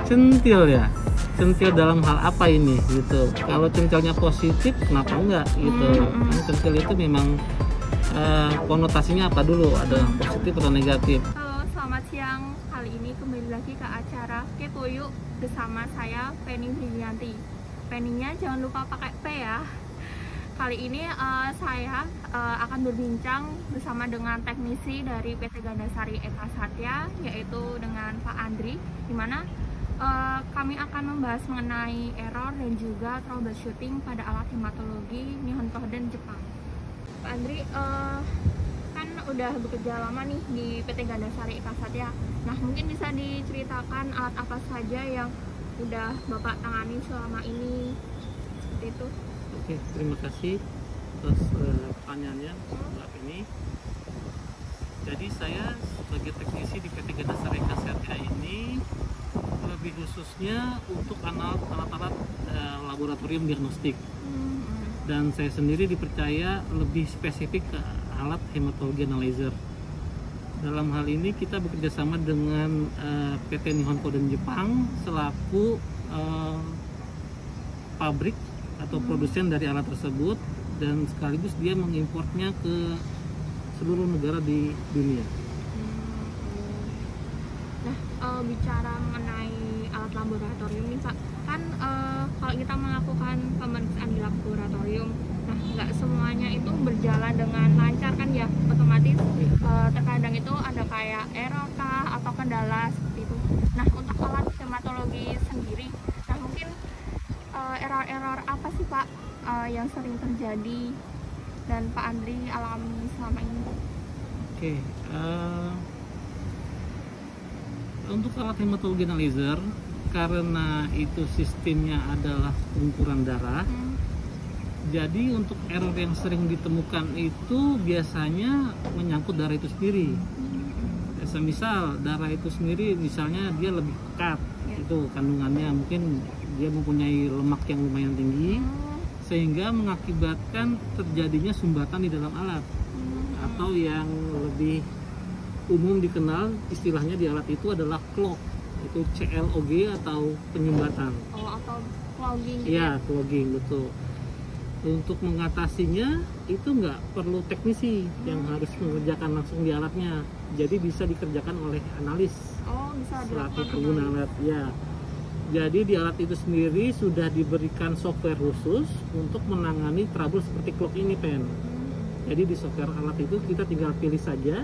Centil ya, centil dalam hal apa ini gitu. Kalau centilnya positif, kenapa enggak gitu. Kan centil itu memang konotasinya apa dulu, ada positif atau negatif. Halo, selamat siang. Kali ini kembali lagi ke acara Kepo Yuk bersama saya Penny Brilianti. Penny-nya jangan lupa pakai P ya. Kali ini saya akan berbincang bersama dengan teknisi dari PT Gandasari Eka Satya, yaitu dengan Pak Andri, di mana kami akan membahas mengenai error dan juga troubleshooting pada alat hematologi Nihon Kohden Jepang. Pak Andri, kan udah bekerja lama nih di PT Gandasari Eka Satya. Nah, mungkin bisa diceritakan alat apa saja yang udah Bapak tangani selama ini, seperti itu. Oke, terima kasih atas pertanyaannya Mbak ini. Jadi saya sebagai teknisi di PT Gandasari Eka Satya ini lebih khususnya untuk alat-alat laboratorium diagnostik. Dan saya sendiri dipercaya lebih spesifik ke alat hematologi analyzer. Dalam hal ini kita bekerja sama dengan PT Nihon Kohden Jepang selaku pabrik atau produsen dari alat tersebut, dan sekaligus dia mengimportnya ke seluruh negara di dunia. Nah, bicara mengenai alat laboratorium nih Pak, kan kalau kita melakukan pemeriksaan di laboratorium, nah nggak semuanya itu berjalan dengan lancar kan ya, otomatis terkadang itu ada kayak error kah atau kendala seperti itu. Nah, untuk alat hematologi sendiri, nah mungkin error-error apa sih Pak yang sering terjadi dan Pak Andri alami selama ini? Oke, untuk alat hematologi analyzer, karena itu sistemnya adalah pengukuran darah, jadi untuk error yang sering ditemukan itu biasanya menyangkut darah itu sendiri. Misal darah itu sendiri misalnya dia lebih pekat, itu kandungannya mungkin dia mempunyai lemak yang lumayan tinggi, sehingga mengakibatkan terjadinya sumbatan di dalam alat, atau yang lebih umum dikenal istilahnya di alat itu adalah clog, itu CLOG atau penyumbatan. Atau clogging. Iya, clogging, betul. Untuk mengatasinya itu nggak perlu teknisi yang harus mengerjakan langsung di alatnya, jadi bisa dikerjakan oleh analis selaku pengguna alat. Ya, jadi di alat itu sendiri sudah diberikan software khusus untuk menangani trouble seperti clog ini, Pen. Jadi di software alat itu kita tinggal pilih saja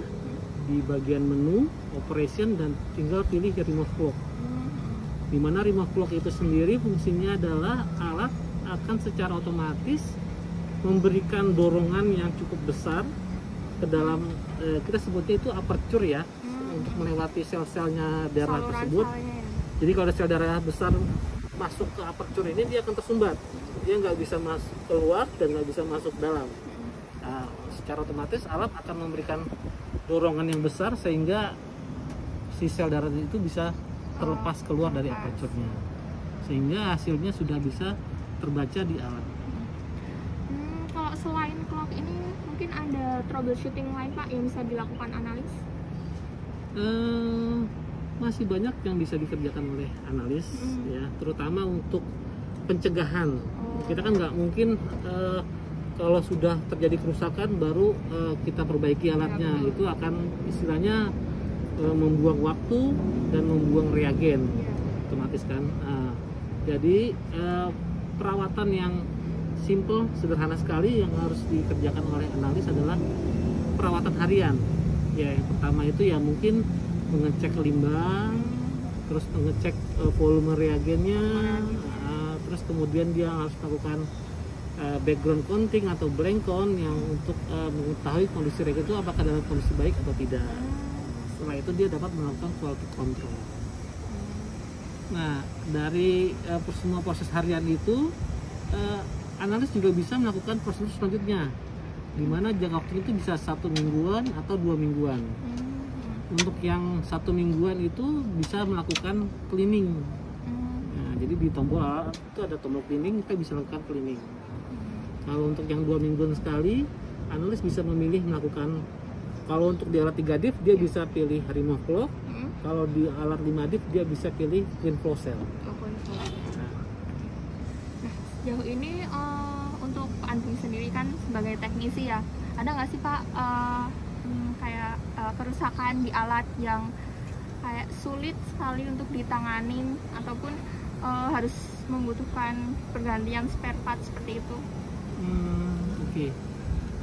di bagian menu operation dan tinggal pilih remove clog. Dimana remove clog itu sendiri fungsinya adalah alat akan secara otomatis memberikan dorongan yang cukup besar ke dalam kita sebutnya itu aperture ya, untuk melewati sel-selnya darah tersebut. Jadi kalau ada sel darah besar masuk ke aperture ini, dia akan tersumbat, dia nggak bisa masuk keluar dan nggak bisa masuk dalam. Nah, secara otomatis alat akan memberikan dorongan yang besar sehingga si sel darah itu bisa terlepas keluar dari aperture-nya, sehingga hasilnya sudah bisa terbaca di alat. Kalau selain clog ini mungkin ada troubleshooting lain Pak yang bisa dilakukan analis? Masih banyak yang bisa dikerjakan oleh analis ya, terutama untuk pencegahan. Kita kan nggak mungkin kalau sudah terjadi kerusakan baru kita perbaiki alatnya, itu akan istilahnya membuang waktu dan membuang reagen, otomatis kan. Jadi perawatan yang simple, sederhana sekali yang harus dikerjakan oleh analis adalah perawatan harian. Ya, yang pertama itu ya mungkin mengecek limbah, terus mengecek volume reagennya, terus kemudian dia harus melakukan background counting atau blank count yang untuk mengetahui kondisi reagen itu apakah dalam kondisi baik atau tidak. Setelah itu dia dapat melakukan quality control. Nah, dari semua proses harian itu, analis juga bisa melakukan prosedur selanjutnya, di mana jangka waktu itu bisa 1 mingguan atau 2 mingguan. Untuk yang 1 mingguan itu bisa melakukan cleaning. Nah, jadi di tombol alat itu ada tombol cleaning, kita bisa lakukan cleaning. Kalau untuk yang 2 mingguan sekali, analis bisa memilih melakukan, kalau untuk di alat 3 div dia bisa pilih remove clog, Kalau di alat 5 div dia bisa pilih clean flow cell. Sejauh ini untuk Pak Andri sendiri kan sebagai teknisi ya, ada nggak sih Pak kayak kerusakan di alat yang kayak sulit sekali untuk ditanganin ataupun harus membutuhkan pergantian spare part seperti itu? Oke.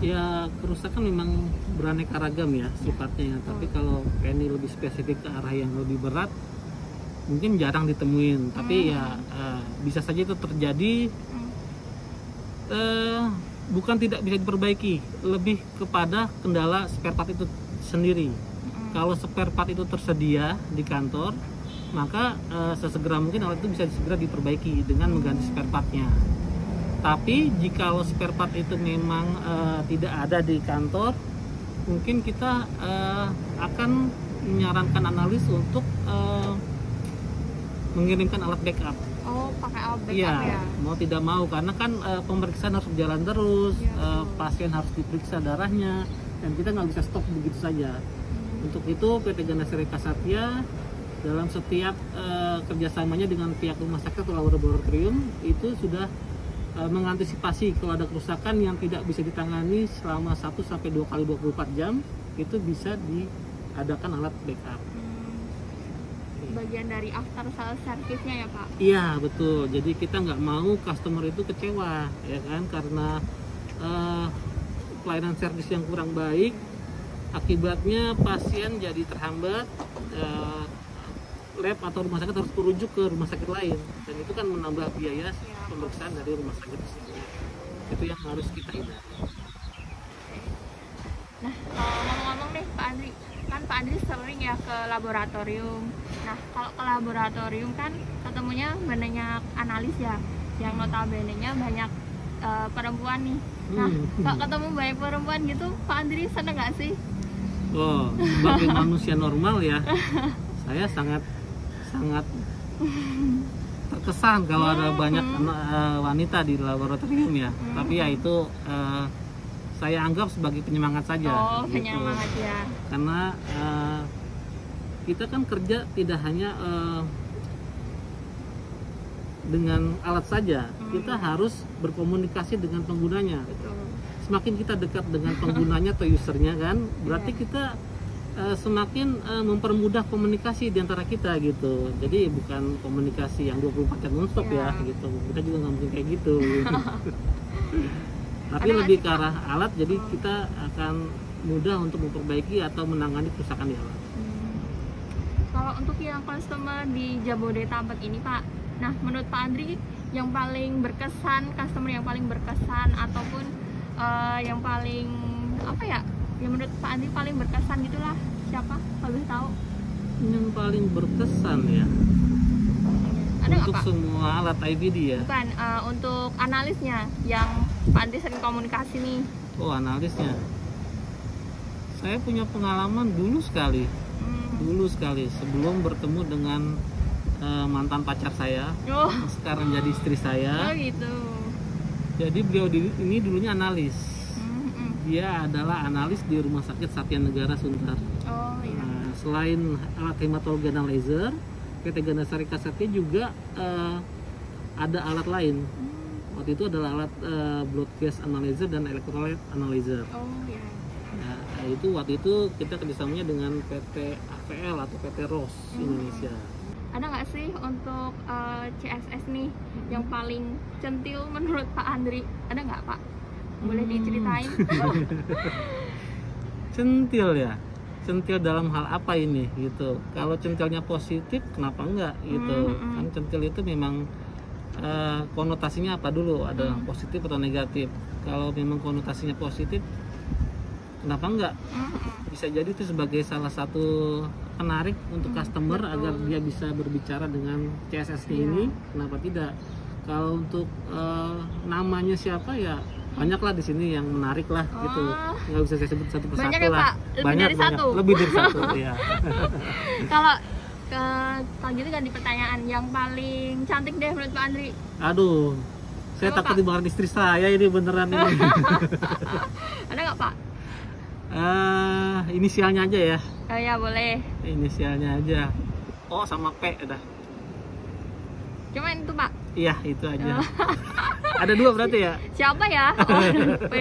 Ya kerusakan memang beraneka ragam ya sifatnya. Tapi kalau penny lebih spesifik ke arah yang lebih berat, mungkin jarang ditemuin. Tapi ya bisa saja itu terjadi. Bukan tidak bisa diperbaiki, lebih kepada kendala spare part itu sendiri. Kalau spare part itu tersedia di kantor, maka sesegera mungkin alat itu bisa segera diperbaiki dengan mengganti spare partnya. Tapi jika spare part itu memang tidak ada di kantor, mungkin kita akan menyarankan analis untuk mengirimkan alat backup. Oh, pakai alat backup ya? Mau tidak mau, karena kan pemeriksaan harus berjalan terus, pasien harus diperiksa darahnya, dan kita nggak bisa stop begitu saja. Untuk itu PT Ganasari Kasatya dalam setiap kerjasamanya dengan pihak rumah sakit atau laboratorium itu sudah mengantisipasi kalau ada kerusakan yang tidak bisa ditangani selama 1-2 kali 24 jam, itu bisa diadakan alat backup. Bagian dari after sales service-nya ya Pak? Iya betul, jadi kita nggak mau customer itu kecewa ya kan, karena pelayanan servis yang kurang baik, akibatnya pasien jadi terhambat, lab atau rumah sakit harus merujuk ke rumah sakit lain, dan itu kan menambah biaya pemeriksaan dari rumah sakit tersebut. Itu yang harus kita hindari. Nah, ngomong-ngomong nih Pak Andri, kan Pak Andri sering ya ke laboratorium. Nah, kalau ke laboratorium kan ketemunya banyak analis ya, yang notabene-nya banyak perempuan nih. Nah, kalau ketemu banyak perempuan gitu, Pak Andri seneng nggak sih? Oh, sebagai manusia normal ya, saya sangat terkesan kalau ada banyak wanita di laboratorium ya. Tapi ya itu saya anggap sebagai penyemangat saja. Oh, gitu. Penyemangat ya. Karena kita kan kerja tidak hanya dengan alat saja, kita harus berkomunikasi dengan penggunanya. Betul. Semakin kita dekat dengan penggunanya atau usernya kan, berarti kita semakin mempermudah komunikasi di antara kita gitu. Jadi bukan komunikasi yang 24 jam non-stop ya gitu. Kita juga nggak mungkin kayak gitu. Tapi lebih ke arah alat, jadi kita akan mudah untuk memperbaiki atau menangani kerusakan di alat. Kalau untuk yang customer di Jabodetabek ini Pak, nah menurut Pak Andri yang paling berkesan, customer yang paling berkesan ataupun yang paling apa ya, yang menurut Pak Andri paling berkesan gitulah, siapa? Boleh tahu? Yang paling berkesan ya? Ada untuk Pak? Semua alat IBD ya? Bukan, untuk analisnya yang Pak Andri sering komunikasi nih. Oh, analisnya. Saya punya pengalaman dulu sekali sebelum bertemu dengan mantan pacar saya, sekarang jadi istri saya. Oh gitu. Jadi beliau ini dulunya analis. Dia adalah analis di Rumah Sakit Satya Negara Sunter. Oh iya. Nah, selain alat hematologi dan laser, PT Ganasari Kasatya juga ada alat lain. Waktu itu adalah alat blood gas analyzer dan electrolyte analyzer. Oh iya. Nah, itu waktu itu kita kerjasamanya dengan PT AVL atau PT ROS Indonesia. Ada nggak sih untuk CSS nih yang paling centil menurut Pak Andri? Ada nggak Pak? Boleh diceritain? Centil ya? Centil dalam hal apa ini gitu? Kalau centilnya positif, kenapa enggak gitu? Kan centil itu memang konotasinya apa dulu? Ada positif atau negatif? Kalau memang konotasinya positif, kenapa enggak? Bisa jadi itu sebagai salah satu penarik untuk customer agar dia bisa berbicara dengan CSS-nya ini. Kenapa tidak? Kalau untuk namanya siapa ya banyaklah di sini yang menarik lah gitu. Nggak bisa saya sebut satu persatu banyak ya, lah. Pak? Lebih dari satu. Lebih dari satu ya. Kalau gitu ganti pertanyaan, yang paling cantik deh menurut Pak Andri. Aduh, saya takut dimarahin istri saya ini beneran ini. Ada nggak Pak? Inisialnya aja ya. Oh ya boleh. Inisialnya aja. O sama P udah. Cuma itu Pak. Iya itu aja. Ada 2 berarti ya? Siapa ya? O dan P.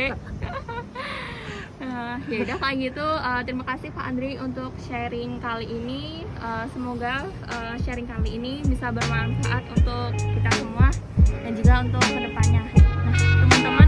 Ya udah kayak gitu. Terima kasih Pak Andri untuk sharing kali ini. Semoga sharing kali ini bisa bermanfaat untuk kita semua dan juga untuk kedepannya. Nah teman-teman